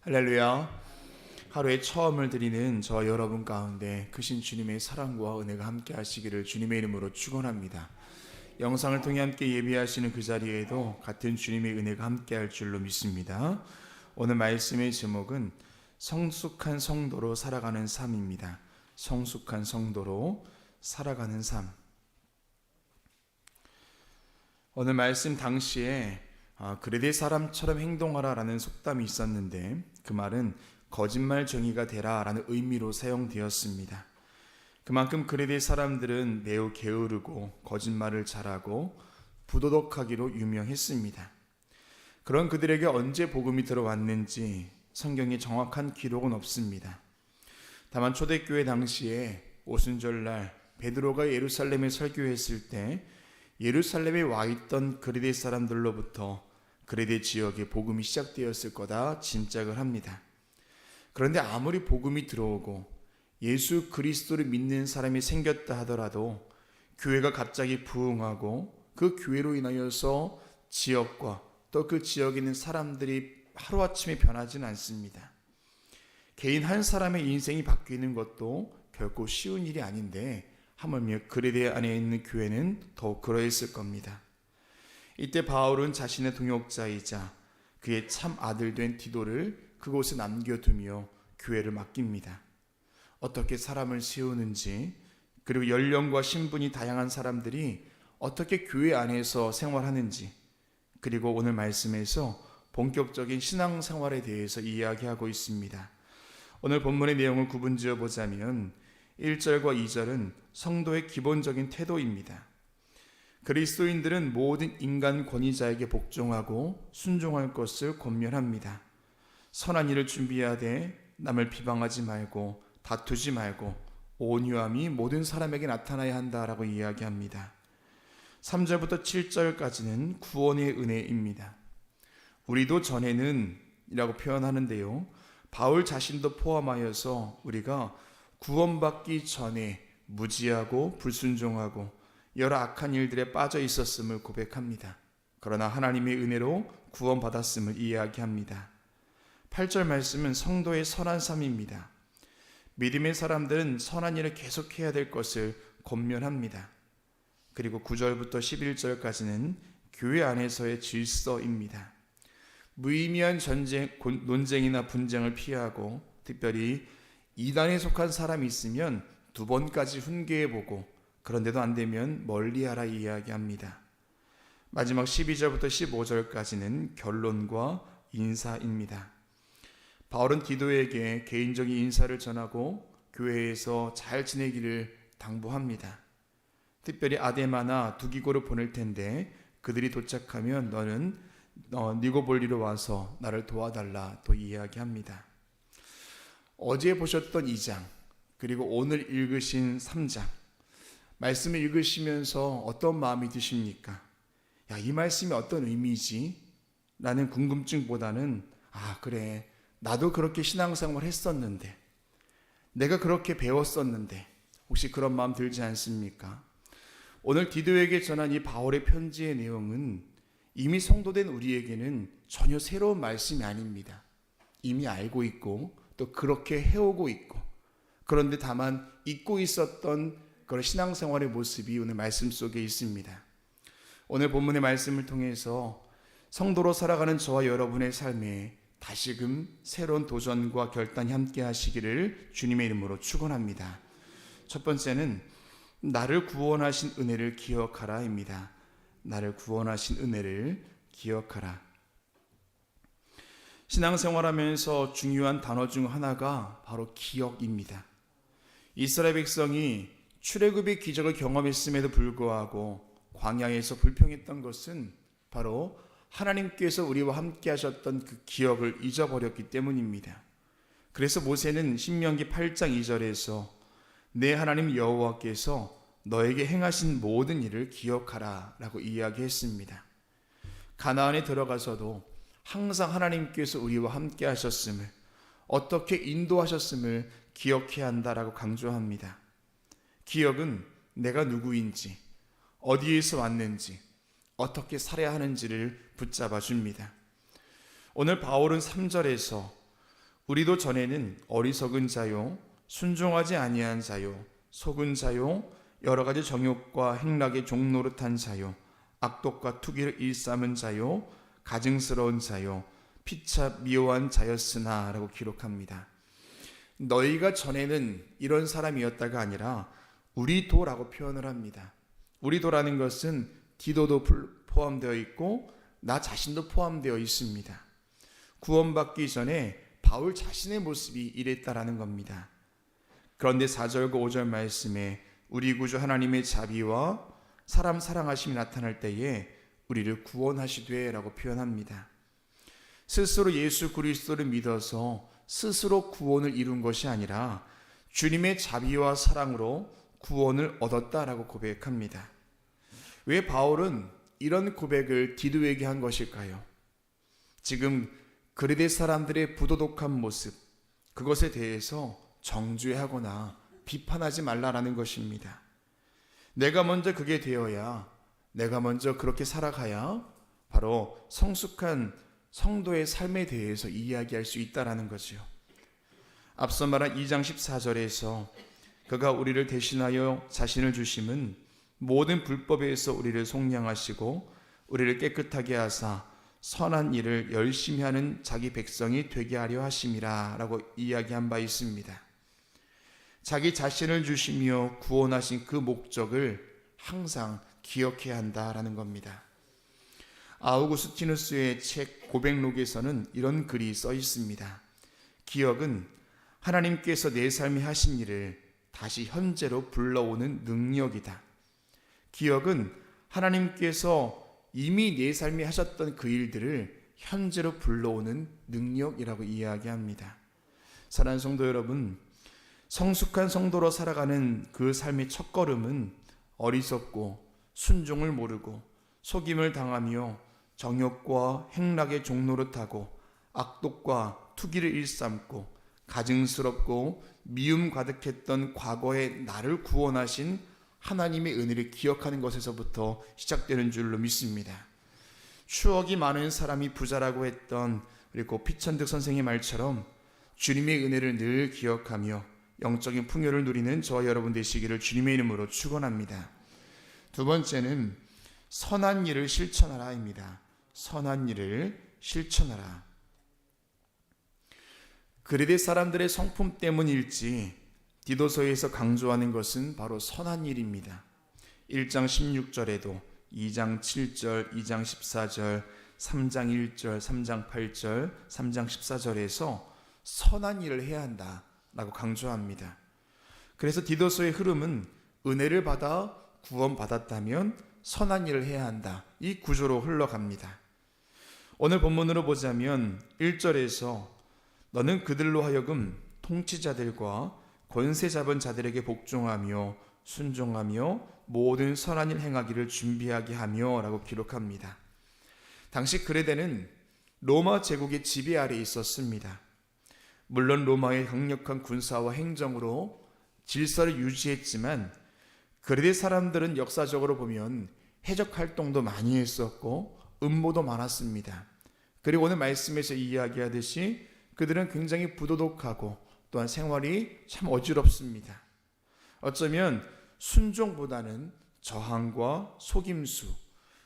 할렐루야. 하루의 처음을 드리는 저 여러분 가운데 크신 주님의 사랑과 은혜가 함께 하시기를 주님의 이름으로 축원합니다. 영상을 통해 함께 예배하시는 그 자리에도 같은 주님의 은혜가 함께 할 줄로 믿습니다. 오늘 말씀의 제목은 성숙한 성도로 살아가는 삶입니다. 성숙한 성도로 살아가는 삶. 오늘 말씀 당시에 그레데 사람처럼 행동하라 라는 속담이 있었는데 그 말은 거짓말쟁이가 되라 라는 의미로 사용되었습니다. 그만큼 그레데 사람들은 매우 게으르고 거짓말을 잘하고 부도덕하기로 유명했습니다. 그런 그들에게 언제 복음이 들어왔는지 성경에 정확한 기록은 없습니다. 다만 초대교회 당시에 오순절날 베드로가 예루살렘에 설교했을 때 예루살렘에 와 있던 그레데 사람들로부터 그레데 지역에 복음이 시작되었을 거다 짐작을 합니다. 그런데 아무리 복음이 들어오고 예수 그리스도를 믿는 사람이 생겼다 하더라도 교회가 갑자기 부흥하고 그 교회로 인하여서 지역과 또 그 지역에 있는 사람들이 하루아침에 변하지는 않습니다. 개인 한 사람의 인생이 바뀌는 것도 결코 쉬운 일이 아닌데 하물며 그레데 안에 있는 교회는 더욱 그러했을 겁니다. 이때 바울은 자신의 동역자이자 그의 참 아들 된 디도를 그곳에 남겨두며 교회를 맡깁니다. 어떻게 사람을 세우는지, 그리고 연령과 신분이 다양한 사람들이 어떻게 교회 안에서 생활하는지, 그리고 오늘 말씀에서 본격적인 신앙생활에 대해서 이야기하고 있습니다. 오늘 본문의 내용을 구분지어 보자면 1절과 2절은 성도의 기본적인 태도입니다. 그리스도인들은 모든 인간 권위자에게 복종하고 순종할 것을 권면합니다. 선한 일을 준비하되 남을 비방하지 말고 다투지 말고 온유함이 모든 사람에게 나타나야 한다라고 이야기합니다. 3절부터 7절까지는 구원의 은혜입니다. 우리도 전에는 이라고 표현하는데요, 바울 자신도 포함하여서 우리가 구원받기 전에 무지하고 불순종하고 여러 악한 일들에 빠져 있었음을 고백합니다. 그러나 하나님의 은혜로 구원받았음을 이야기합니다. 8절 말씀은 성도의 선한 삶입니다. 믿음의 사람들은 선한 일을 계속해야 될 것을 권면합니다. 그리고 9절부터 11절까지는 교회 안에서의 질서입니다. 무의미한 논쟁이나 분쟁을 피하고 특별히 이단에 속한 사람이 있으면 2번까지 훈계해보고 그런데도 안 되면 멀리하라 이야기합니다. 마지막 12절부터 15절까지는 결론과 인사입니다. 바울은 디도에게 개인적인 인사를 전하고 교회에서 잘 지내기를 당부합니다. 특별히 아데마나 두기고를 보낼 텐데 그들이 도착하면 너는 니고볼리로 와서 나를 도와달라 또 이야기합니다. 어제 보셨던 2장 그리고 오늘 읽으신 3장 말씀을 읽으시면서 어떤 마음이 드십니까? 이 말씀이 어떤 의미지? 라는 궁금증보다는 그래, 나도 그렇게 신앙생활 했었는데 내가 그렇게 배웠었는데 혹시 그런 마음 들지 않습니까? 오늘 디도에게 전한 이 바울의 편지의 내용은 이미 성도된 우리에게는 전혀 새로운 말씀이 아닙니다. 이미 알고 있고 또 그렇게 해오고 있고, 그런데 다만 잊고 있었던 그런 신앙생활의 모습이 오늘 말씀 속에 있습니다. 오늘 본문의 말씀을 통해서 성도로 살아가는 저와 여러분의 삶에 다시금 새로운 도전과 결단이 함께 하시기를 주님의 이름으로 축원합니다. 첫 번째는 나를 구원하신 은혜를 기억하라입니다. 나를 구원하신 은혜를 기억하라. 신앙생활하면서 중요한 단어 중 하나가 바로 기억입니다. 이스라엘 백성이 출애굽의 기적을 경험했음에도 불구하고 광야에서 불평했던 것은 바로 하나님께서 우리와 함께 하셨던 그 기억을 잊어버렸기 때문입니다. 그래서 모세는 신명기 8장 2절에서 내 하나님 여호와께서 너에게 행하신 모든 일을 기억하라 라고 이야기했습니다. 가나안에 들어가서도 항상 하나님께서 우리와 함께 하셨음을, 어떻게 인도하셨음을 기억해야 한다라고 강조합니다. 기억은 내가 누구인지, 어디에서 왔는지, 어떻게 살아야 하는지를 붙잡아 줍니다. 오늘 바울은 3절에서 우리도 전에는 어리석은 자요, 순종하지 아니한 자요, 속은 자요, 여러 가지 정욕과 행락의 종노릇한 자요, 악독과 투기를 일삼은 자요, 가증스러운 자요, 피차 미워한 자였으나 라고 기록합니다. 너희가 전에는 이런 사람이었다가 아니라 우리도라고 표현을 합니다. 우리도라는 것은 디도도 포함되어 있고 나 자신도 포함되어 있습니다. 구원받기 전에 바울 자신의 모습이 이랬다라는 겁니다. 그런데 4절과 5절 말씀에 우리 구주 하나님의 자비와 사람 사랑하심이 나타날 때에 우리를 구원하시되 라고 표현합니다. 스스로 예수 그리스도를 믿어서 스스로 구원을 이룬 것이 아니라 주님의 자비와 사랑으로 구원을 얻었다라고 고백합니다. 왜 바울은 이런 고백을 디도에게 한 것일까요? 지금 그레데 사람들의 부도덕한 모습, 그것에 대해서 정죄하거나 비판하지 말라라는 것입니다. 내가 먼저 그게 되어야, 내가 먼저 그렇게 살아가야 바로 성숙한 성도의 삶에 대해서 이야기할 수 있다라는 거죠. 앞서 말한 2장 14절에서 그가 우리를 대신하여 자신을 주심은 모든 불법에서 우리를 속량하시고 우리를 깨끗하게 하사 선한 일을 열심히 하는 자기 백성이 되게 하려 하심이라 라고 이야기한 바 있습니다. 자기 자신을 주시며 구원하신 그 목적을 항상 기억해야 한다라는 겁니다. 아우구스티누스의 책 고백록에서는 이런 글이 써 있습니다. 기억은 하나님께서 내 삶에 하신 일을 다시 현재로 불러오는 능력이다. 기억은 하나님께서 이미 내 삶에 하셨던 그 일들을 현재로 불러오는 능력이라고 이야기합니다. 사랑하는 성도 여러분, 성숙한 성도로 살아가는 그 삶의 첫걸음은 어리석고 순종을 모르고 속임을 당하며 정욕과 행락의 종노릇하고 악독과 투기를 일삼고 가증스럽고 미움 가득했던 과거의 나를 구원하신 하나님의 은혜를 기억하는 것에서부터 시작되는 줄로 믿습니다. 추억이 많은 사람이 부자라고 했던 우리 피천득 선생의 말처럼 주님의 은혜를 늘 기억하며 영적인 풍요를 누리는 저와 여러분 되시기를 주님의 이름으로 축원합니다. 두 번째는 선한 일을 실천하라입니다. 선한 일을 실천하라. 그레데 사람들의 성품 때문일지 디도서에서 강조하는 것은 바로 선한 일입니다. 1장 16절에도 2장 7절, 2장 14절, 3장 1절, 3장 8절, 3장 14절에서 선한 일을 해야 한다라고 강조합니다. 그래서 디도서의 흐름은 은혜를 받아 구원받았다면 선한 일을 해야 한다. 이 구조로 흘러갑니다. 오늘 본문으로 보자면 1절에서 너는 그들로 하여금 통치자들과 권세 잡은 자들에게 복종하며 순종하며 모든 선한 일 행하기를 준비하게 하며 라고 기록합니다. 당시 그레데는 로마 제국의 지배 아래에 있었습니다. 물론 로마의 강력한 군사와 행정으로 질서를 유지했지만 그레데 사람들은 역사적으로 보면 해적 활동도 많이 했었고 음모도 많았습니다. 그리고 오늘 말씀에서 이야기하듯이 그들은 굉장히 부도덕하고 또한 생활이 참 어지럽습니다. 어쩌면 순종보다는 저항과 속임수,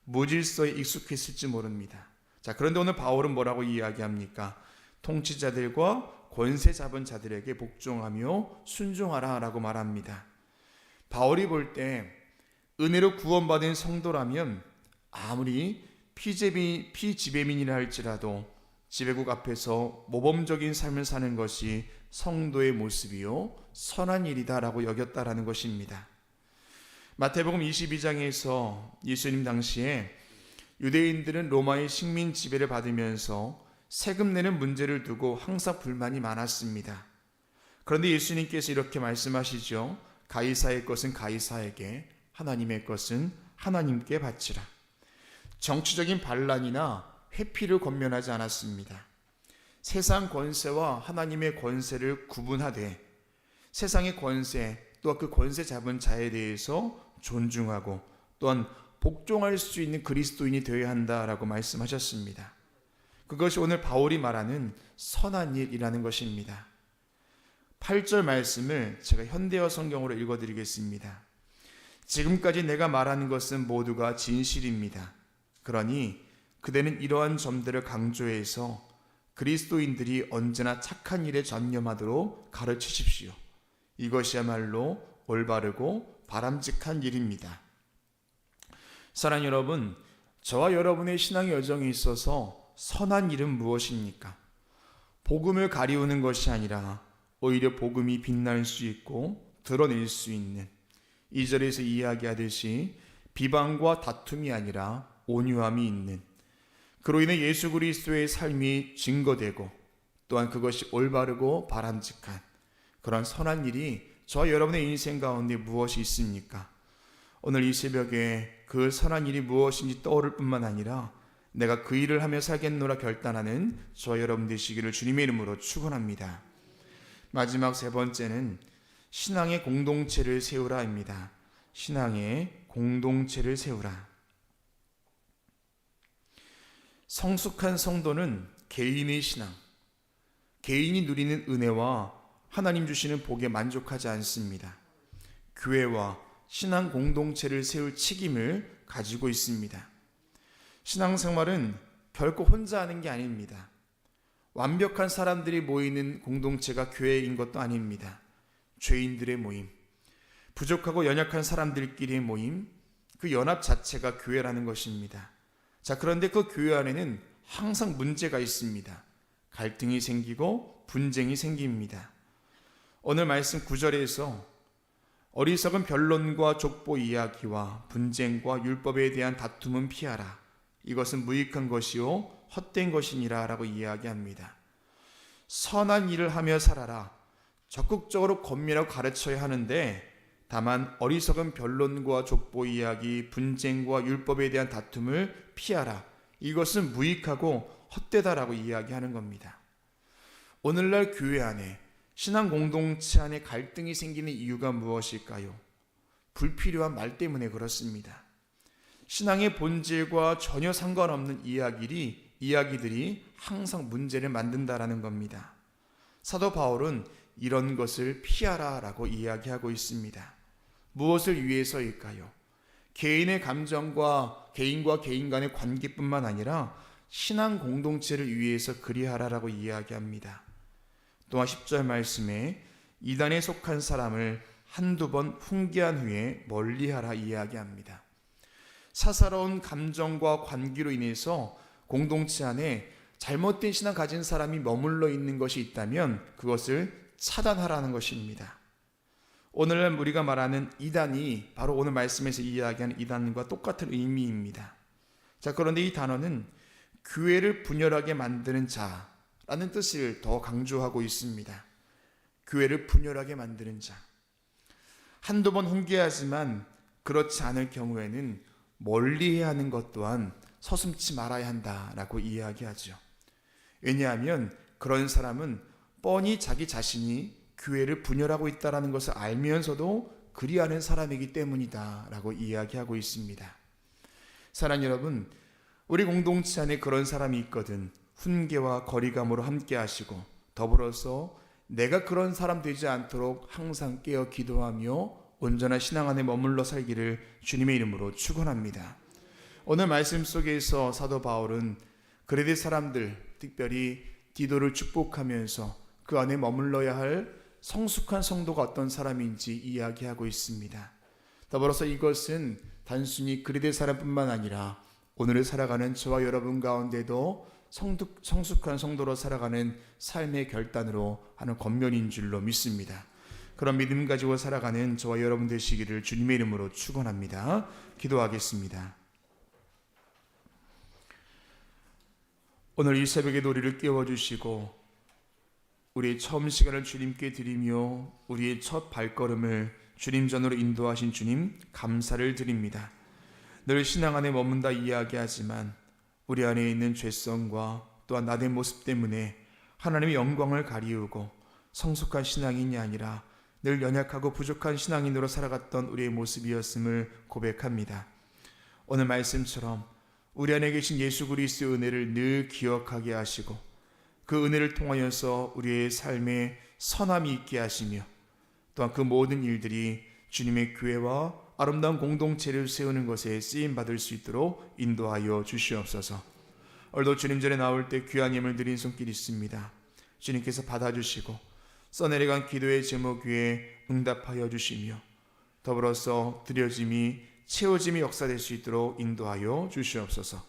무질서에 익숙했을지 모릅니다. 자, 그런데 오늘 바울은 뭐라고 이야기합니까? 통치자들과 권세 잡은 자들에게 복종하며 순종하라 라고 말합니다. 바울이 볼 때 은혜로 구원받은 성도라면 아무리 피지배민이라 할지라도 지배국 앞에서 모범적인 삶을 사는 것이 성도의 모습이요 선한 일이다라고 여겼다라는 것입니다. 마태복음 22장에서 예수님 당시에 유대인들은 로마의 식민 지배를 받으면서 세금 내는 문제를 두고 항상 불만이 많았습니다. 그런데 예수님께서 이렇게 말씀하시죠. 가이사의 것은 가이사에게, 하나님의 것은 하나님께 바치라. 정치적인 반란이나 회피를 권면하지 않았습니다. 세상 권세와 하나님의 권세를 구분하되 세상의 권세 또한 그 권세 잡은 자에 대해서 존중하고 또한 복종할 수 있는 그리스도인이 되어야 한다라고 말씀하셨습니다. 그것이 오늘 바울이 말하는 선한 일이라는 것입니다. 8절 말씀을 제가 현대어 성경으로 읽어드리겠습니다. 지금까지 내가 말하는 것은 모두가 진실입니다. 그러니 그대는 이러한 점들을 강조해서 그리스도인들이 언제나 착한 일에 전념하도록 가르치십시오. 이것이야말로 올바르고 바람직한 일입니다. 사랑하는 여러분, 저와 여러분의 신앙의 여정에 있어서 선한 일은 무엇입니까? 복음을 가리우는 것이 아니라 오히려 복음이 빛날 수 있고 드러낼 수 있는, 2절에서 이야기하듯이 비방과 다툼이 아니라 온유함이 있는, 그로 인해 예수 그리스도의 삶이 증거되고 또한 그것이 올바르고 바람직한 그런 선한 일이 저와 여러분의 인생 가운데 무엇이 있습니까? 오늘 이 새벽에 그 선한 일이 무엇인지 떠오를 뿐만 아니라 내가 그 일을 하며 살겠노라 결단하는 저와 여러분 되시기를 주님의 이름으로 축원합니다. 마지막 세 번째는 신앙의 공동체를 세우라입니다. 신앙의 공동체를 세우라. 성숙한 성도는 개인의 신앙, 개인이 누리는 은혜와 하나님 주시는 복에 만족하지 않습니다. 교회와 신앙 공동체를 세울 책임을 가지고 있습니다. 신앙생활은 결코 혼자 하는 게 아닙니다. 완벽한 사람들이 모이는 공동체가 교회인 것도 아닙니다. 죄인들의 모임, 부족하고 연약한 사람들끼리의 모임, 그 연합 자체가 교회라는 것입니다. 자, 그런데 그 교회 안에는 항상 문제가 있습니다. 갈등이 생기고 분쟁이 생깁니다. 오늘 말씀 9절에서 어리석은 변론과 족보 이야기와 분쟁과 율법에 대한 다툼은 피하라. 이것은 무익한 것이요 헛된 것이니라 라고 이야기합니다. 선한 일을 하며 살아라. 적극적으로 권면하고 가르쳐야 하는데 다만 어리석은 변론과 족보 이야기, 분쟁과 율법에 대한 다툼을 피하라. 이것은 무익하고 헛되다라고 이야기하는 겁니다. 오늘날 교회 안에, 신앙 공동체 안에 갈등이 생기는 이유가 무엇일까요? 불필요한 말 때문에 그렇습니다. 신앙의 본질과 전혀 상관없는 이야기들이 항상 문제를 만든다라는 겁니다. 사도 바울은 이런 것을 피하라라고 이야기하고 있습니다. 무엇을 위해서일까요? 개인의 감정과 개인과 개인 간의 관계뿐만 아니라 신앙 공동체를 위해서 그리하라라고 이야기합니다. 또한 10절 말씀에 이단에 속한 사람을 한두 번 훈계한 후에 멀리하라 이야기합니다. 사사로운 감정과 관계로 인해서 공동체 안에 잘못된 신앙 가진 사람이 머물러 있는 것이 있다면 그것을 차단하라는 것입니다. 오늘날 우리가 말하는 이단이 바로 오늘 말씀에서 이야기하는 이단과 똑같은 의미입니다. 자, 그런데 이 단어는 교회를 분열하게 만드는 자라는 뜻을 더 강조하고 있습니다. 교회를 분열하게 만드는 자. 한두 번 훈계하지만 그렇지 않을 경우에는 멀리해야 하는 것 또한 서슴지 말아야 한다라고 이야기하죠. 왜냐하면 그런 사람은 뻔히 자기 자신이 교회를 분열하고 있다는 것을 알면서도 그리하는 사람이기 때문이다라고 이야기하고 있습니다. 사랑하는 여러분, 우리 공동체 안에 그런 사람이 있거든 훈계와 거리감으로 함께 하시고 더불어서 내가 그런 사람 되지 않도록 항상 깨어 기도하며 온전한 신앙 안에 머물러 살기를 주님의 이름으로 축원합니다. 오늘 말씀 속에서 사도 바울은 그레데 사람들, 특별히 디도를 축복하면서 그 안에 머물러야 할 성숙한 성도가 어떤 사람인지 이야기하고 있습니다. 더불어서 이것은 단순히 그레데 사람뿐만 아니라 오늘을 살아가는 저와 여러분 가운데도 성숙한 성도로 살아가는 삶의 결단으로 하는 권면인 줄로 믿습니다. 그런 믿음 가지고 살아가는 저와 여러분 되시기를 주님의 이름으로 축원합니다. 기도하겠습니다. 오늘 이 새벽에 우리를 깨워주시고 우리의 처음 시간을 주님께 드리며 우리의 첫 발걸음을 주님 전으로 인도하신 주님 감사를 드립니다. 늘 신앙 안에 머문다 이야기하지만 우리 안에 있는 죄성과 또한 나의 모습 때문에 하나님의 영광을 가리우고 성숙한 신앙인이 아니라 늘 연약하고 부족한 신앙인으로 살아갔던 우리의 모습이었음을 고백합니다. 오늘 말씀처럼 우리 안에 계신 예수 그리스도의 은혜를 늘 기억하게 하시고 그 은혜를 통하여서 우리의 삶에 선함이 있게 하시며 또한 그 모든 일들이 주님의 교회와 아름다운 공동체를 세우는 것에 쓰임받을 수 있도록 인도하여 주시옵소서. 오늘도 주님 전에 나올 때 귀한 예물 드린 손길 있습니다. 주님께서 받아주시고 써내려간 기도의 제목 위에 응답하여 주시며 더불어서 드려짐이 채워짐이 역사될 수 있도록 인도하여 주시옵소서.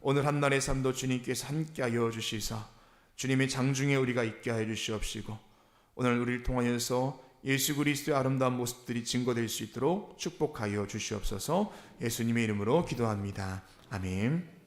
오늘 한날의 삶도 주님께서 함께하여 주시사 주님의 장중에 우리가 있게 하여 주시옵시고 오늘 우리를 통하여서 예수 그리스도의 아름다운 모습들이 증거될 수 있도록 축복하여 주시옵소서. 예수님의 이름으로 기도합니다. 아멘.